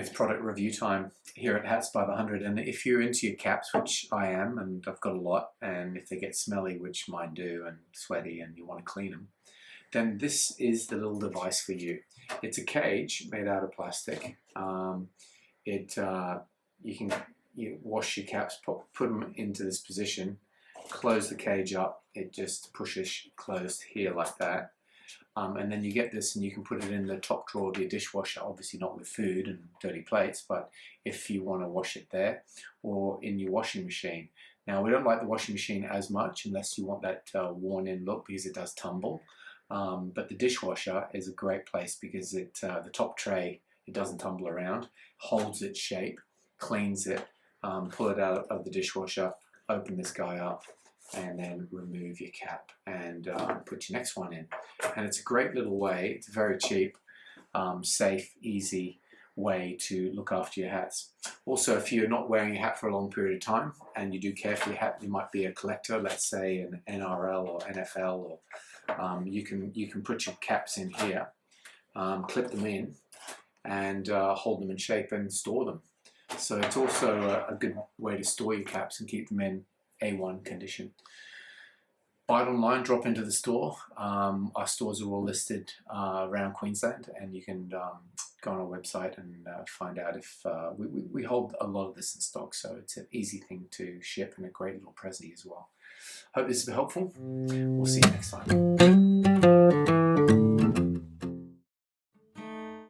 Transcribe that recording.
It's product review time here at Hats by the Hundred, and if you're into your caps, which I am, and I've got a lot, and if they get smelly, which mine do, and sweaty, and you want to clean them, then this is the little device for you. It's a cage made out of plastic. You wash your caps, put them into this position, close the cage up. It just pushes closed here like that. And then you get this and you can put it in the top drawer of your dishwasher, obviously not with food and dirty plates, but if you want to wash it there, or in your washing machine. Now, we don't like the washing machine as much unless you want that worn-in look, because it does tumble. But the dishwasher is a great place because the top tray, it doesn't tumble around, holds its shape, cleans it, pull it out of the dishwasher, open this guy up, and then remove your cap and put your next one in. And it's a great little way. It's very cheap, safe, easy way to look after your hats. Also, if you're not wearing your hat for a long period of time and you do care for your hat, you might be a collector, let's say an NRL or NFL, or you can put your caps in here, clip them in, and hold them in shape and store them. So it's also a good way to store your caps and keep them in A1 condition. Buy it online, drop into the store. Our stores are all listed around Queensland, and you can go on our website and find out if we hold a lot of this in stock, so it's an easy thing to ship and a great little present as well. Hope this has been helpful. We'll see you next time.